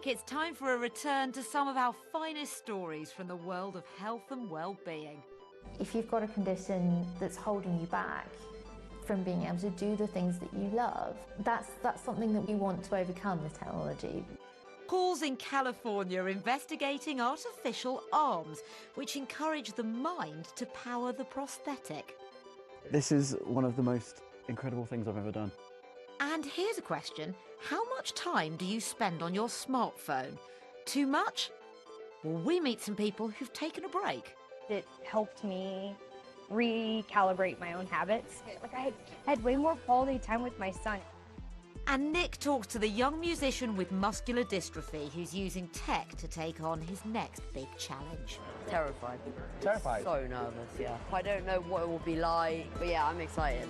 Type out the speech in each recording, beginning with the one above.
Nick, it's time for a return to some of our finest stories from the world of health and well-being. If you've got a condition that's holding you back from being able to do the things that you love, that's something that we want to overcome with technology. Paul's in California investigating artificial arms, which encourage the mind to power the prosthetic. This is one of the most incredible things I've ever done. And here's a question: how much time do you spend on your smartphone? Too much? Well, we meet some people who've taken a break. It helped me recalibrate my own habits. Like I had way more quality time with my son. And Nick talks to the young musician with muscular dystrophy who's using tech to take on his next big challenge. Terrified. Terrified? So nervous, yeah. I don't know what it will be like, but yeah, I'm excited.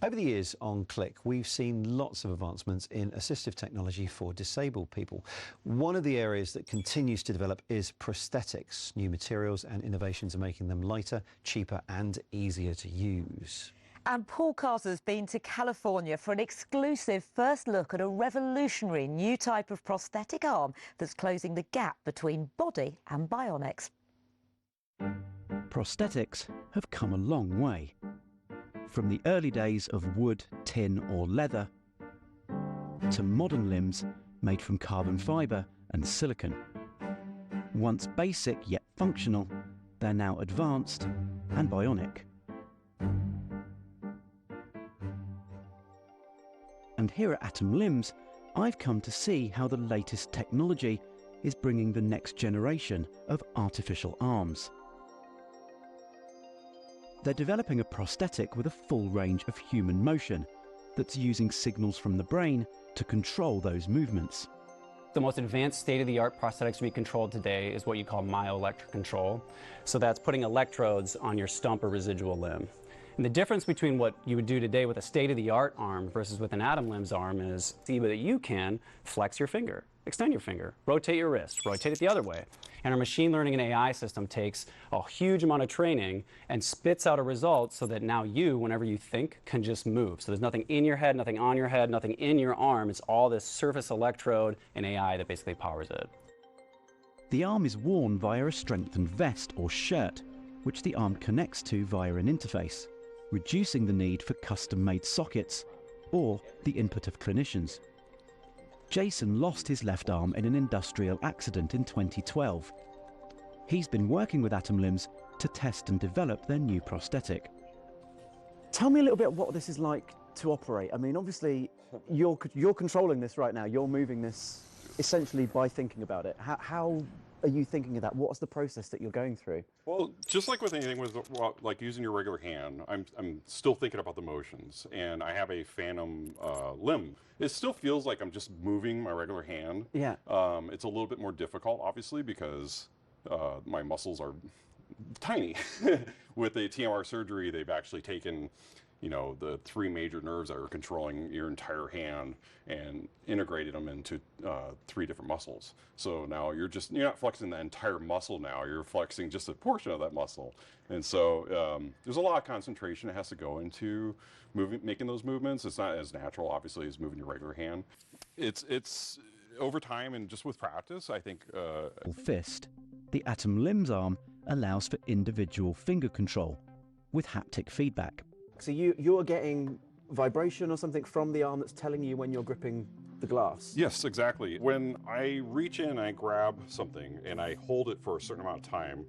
Over the years on Click, we've seen lots of advancements in assistive technology for disabled people. One of the areas that continues to develop is prosthetics. New materials and innovations are making them lighter, cheaper and easier to use. And Paul Carter's been to California for an exclusive first look at a revolutionary new type of prosthetic arm that's closing the gap between body and bionics. Prosthetics have come a long way. From the early days of wood, tin or leather to modern limbs made from carbon fibre and silicon. Once basic yet functional, they're now advanced and bionic. And here at Atom Limbs, I've come to see how the latest technology is bringing the next generation of artificial arms. They're developing a prosthetic with a full range of human motion that's using signals from the brain to control those movements. The most advanced state-of-the-art prosthetics to be controlled today is what you call myoelectric control. So that's putting electrodes on your stump or residual limb. And the difference between what you would do today with a state-of-the-art arm versus with an Atom Limbs arm is see that you can flex your finger, extend your finger, rotate your wrist, rotate it the other way. And our machine learning and AI system takes a huge amount of training and spits out a result so that now you, whenever you think, can just move. So there's nothing in your head, nothing on your head, nothing in your arm. It's all this surface electrode and AI that basically powers it. The arm is worn via a strengthened vest or shirt, which the arm connects to via an interface, reducing the need for custom-made sockets or the input of clinicians. Jason lost his left arm in an industrial accident in 2012. He's been working with Atom Limbs to test and develop their new prosthetic. Tell me a little bit what this is like to operate. I mean, obviously, you're controlling this right now. You're moving this essentially by thinking about it. How are you thinking of that? What's the process that you're going through? Well, just like with anything with like using your regular hand, I'm still thinking about the motions, and I have a phantom limb. It still feels like I'm just moving my regular hand. Yeah. It's a little bit more difficult, obviously, because my muscles are tiny. With the TMR surgery, they've actually taken, you know, the 3 major nerves that are controlling your entire hand and integrated them into 3 different muscles. So now you're not flexing the entire muscle now, you're flexing just a portion of that muscle. And so there's a lot of concentration that has to go into making those movements. It's not as natural, obviously, as moving your regular hand. It's over time and just with practice, I think. Fist, the Atom Limbs arm allows for individual finger control with haptic feedback. So you're getting vibration or something from the arm that's telling you when you're gripping the glass? Yes, exactly. When I reach in, I grab something and I hold it for a certain amount of time.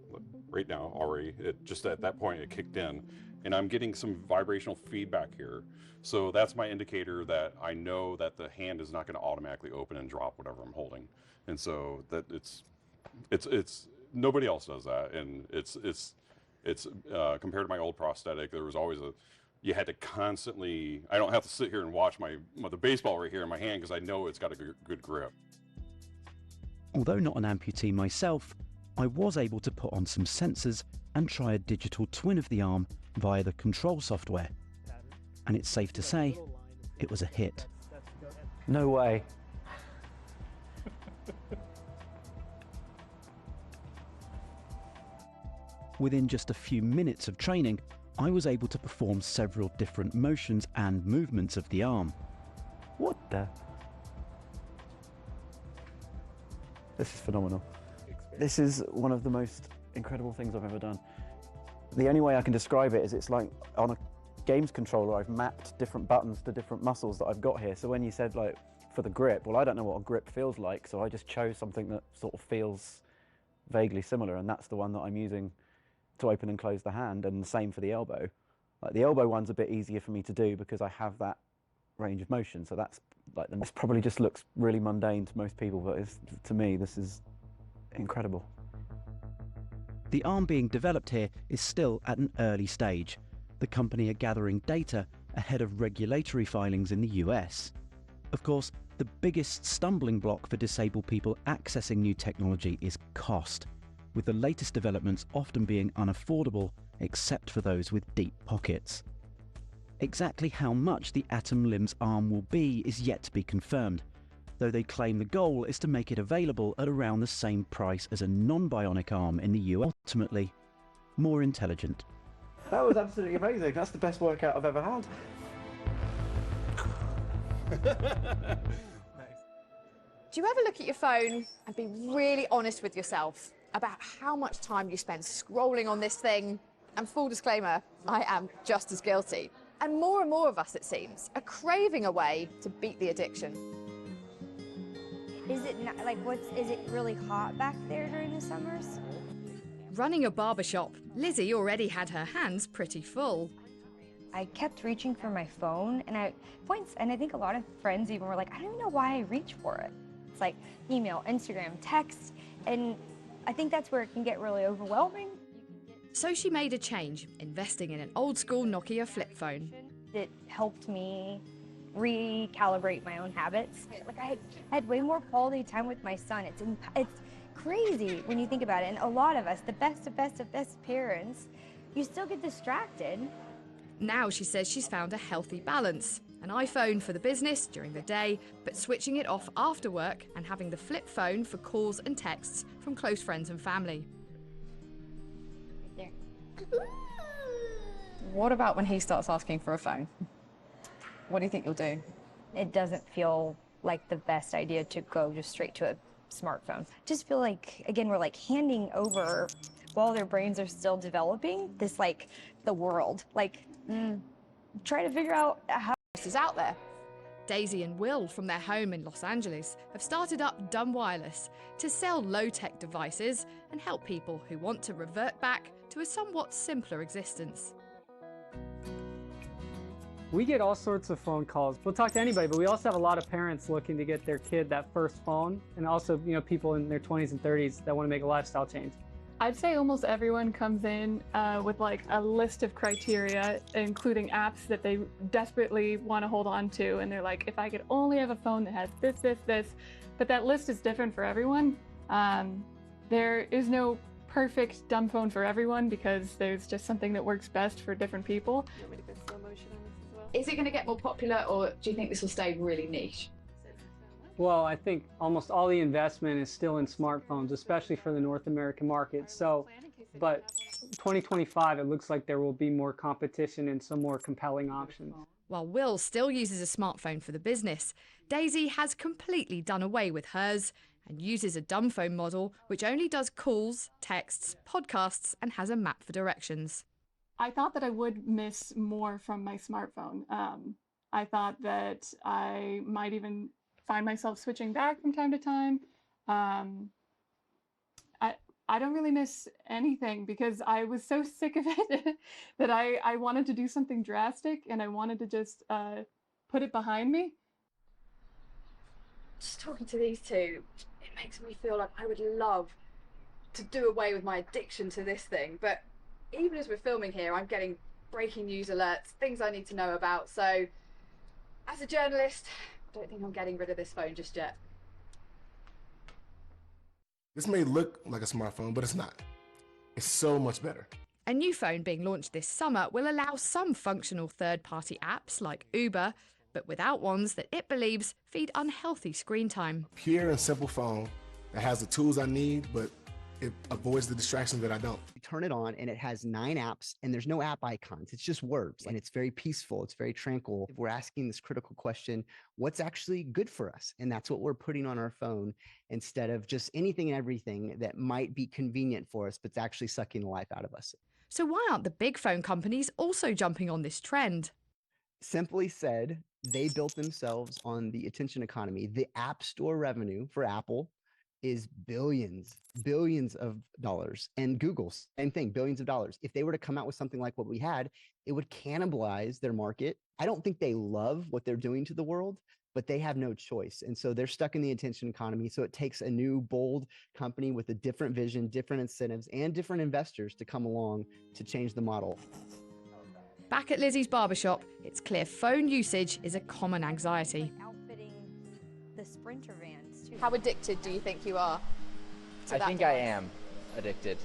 Right now, already, just at that point, it kicked in. And I'm getting some vibrational feedback here. So that's my indicator that I know that the hand is not going to automatically open and drop whatever I'm holding. And so that it's nobody else does that. And it's compared to my old prosthetic, there was always you had to constantly, I don't have to sit here and watch the baseball right here in my hand because I know it's got a good grip. Although not an amputee myself, I was able to put on some sensors and try a digital twin of the arm via the control software. And it's safe to say, it was a hit. No way. Within just a few minutes of training, I was able to perform several different motions and movements of the arm. What the? This is phenomenal. This is one of the most incredible things I've ever done. The only way I can describe it is it's like on a games controller, I've mapped different buttons to different muscles that I've got here. So when you said like for the grip, well, I don't know what a grip feels like, so I just chose something that sort of feels vaguely similar, and that's the one that I'm using to open and close the hand, and the same for the elbow. Like the elbow one's a bit easier for me to do because I have that range of motion, so that's like, this probably just looks really mundane to most people, but to me this is incredible. The arm being developed here is still at an early stage. The company are gathering data ahead of regulatory filings in the US. Of course, the biggest stumbling block for disabled people accessing new technology is cost, with the latest developments often being unaffordable except for those with deep pockets. Exactly how much the Atom Limbs arm will be is yet to be confirmed, though they claim the goal is to make it available at around the same price as a non-bionic arm in the US. Ultimately, more intelligent. That was absolutely amazing. That's the best workout I've ever had. Do you ever look at your phone and be really honest with yourself about how much time you spend scrolling on this thing? And full disclaimer, I am just as guilty. And more of us, it seems, are craving a way to beat the addiction. Is it not, like, is it really hot back there during the summers? Running a barbershop, Lizzie already had her hands pretty full. I kept reaching for my phone, and I think a lot of friends even were like, I don't even know why I reach for it. It's like email, Instagram, text, and I think that's where it can get really overwhelming. So she made a change, investing in an old-school Nokia flip phone. It helped me recalibrate my own habits. Like I had way more quality time with my son. It's crazy when you think about it. And a lot of us, the best of parents, you still get distracted. Now she says she's found a healthy balance. An iPhone for the business during the day, but switching it off after work and having the flip phone for calls and texts from close friends and family. There. What about when he starts asking for a phone? What do you think you'll do? It doesn't feel like the best idea to go just straight to a smartphone. Just feel like, again, we're like handing over, while their brains are still developing, this like the world. Like, try to figure out how this is out there. Daisy and Will from their home in Los Angeles have started up Dumb Wireless to sell low-tech devices and help people who want to revert back to a somewhat simpler existence. We get all sorts of phone calls. We'll talk to anybody, but we also have a lot of parents looking to get their kid that first phone, and also, you know, people in their 20s and 30s that want to make a lifestyle change. I'd say almost everyone comes in with like a list of criteria, including apps that they desperately want to hold on to, and they're like, if I could only have a phone that has this, but that list is different for everyone. There is no perfect dumb phone for everyone because there's just something that works best for different people. You want me to go slow motion on this as well? Is it going to get more popular, or do you think this will stay really niche? Well, I think almost all the investment is still in smartphones, especially for the North American market. So, but 2025, it looks like there will be more competition and some more compelling options. While Will still uses a smartphone for the business, Daisy has completely done away with hers and uses a dumb phone model which only does calls, texts, podcasts, and has a map for directions. I thought that I would miss more from my smartphone. I thought that I might even find myself switching back from time to time. I don't really miss anything because I was so sick of it that I wanted to do something drastic, and I wanted to just put it behind me. Just talking to these two, it makes me feel like I would love to do away with my addiction to this thing. But even as we're filming here, I'm getting breaking news alerts, things I need to know about. So as a journalist, I don't think I'm getting rid of this phone just yet. This may look like a smartphone, but it's not. It's so much better. A new phone being launched this summer will allow some functional third-party apps like Uber, but without ones that it believes feed unhealthy screen time. Pure and simple phone that has the tools I need, but it avoids the distractions that I don't. You turn it on and it has 9 apps and there's no app icons. It's just words and it's very peaceful. It's very tranquil. If we're asking this critical question, what's actually good for us? And that's what we're putting on our phone instead of just anything and everything that might be convenient for us, but it's actually sucking the life out of us. So why aren't the big phone companies also jumping on this trend? Simply said, they built themselves on the attention economy. The App Store revenue for Apple is billions of dollars. And Google, same thing, billions of dollars. If they were to come out with something like what we had, it would cannibalize their market. I don't think they love what they're doing to the world, but they have no choice. And so they're stuck in the attention economy. So it takes a new, bold company with a different vision, different incentives, and different investors to come along to change the model. Back at Lizzie's barbershop, it's clear phone usage is a common anxiety. Outfitting the Sprinter vans too. How addicted do you think you are? I think I am addicted,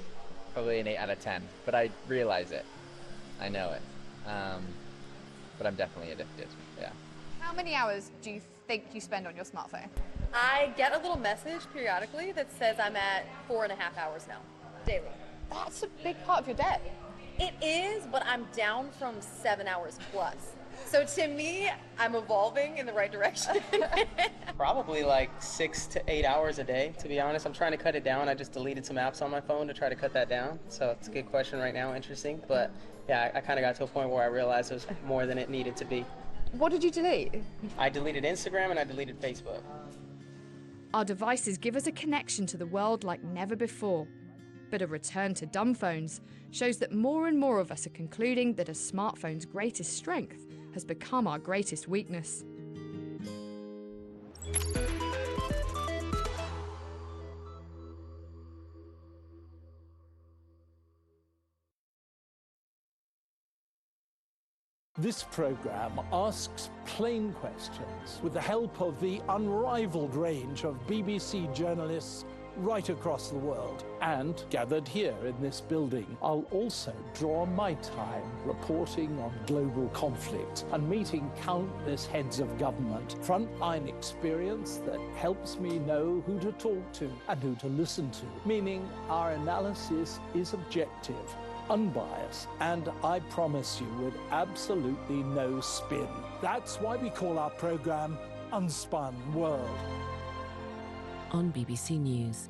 probably an 8 out of 10, but I realize it. I know it, but I'm definitely addicted, yeah. How many hours do you think you spend on your smartphone? I get a little message periodically that says I'm at 4.5 hours now, daily. That's a big part of your day. It is, but I'm down from 7 hours plus. So to me, I'm evolving in the right direction. Probably like 6 to 8 hours a day, to be honest. I'm trying to cut it down. I just deleted some apps on my phone to try to cut that down. So it's a good question right now, interesting. But yeah, I kind of got to a point where I realized it was more than it needed to be. What did you delete? I deleted Instagram and I deleted Facebook. Our devices give us a connection to the world like never before. But a return to dumb phones shows that more and more of us are concluding that a smartphone's greatest strength has become our greatest weakness. This programme asks plain questions with the help of the unrivalled range of BBC journalists right across the world and gathered here in this building. I'll also draw my time reporting on global conflict and meeting countless heads of government. Frontline experience that helps me know who to talk to and who to listen to, meaning our analysis is objective, unbiased, and I promise you with absolutely no spin. That's why we call our programme Unspun World. On BBC News.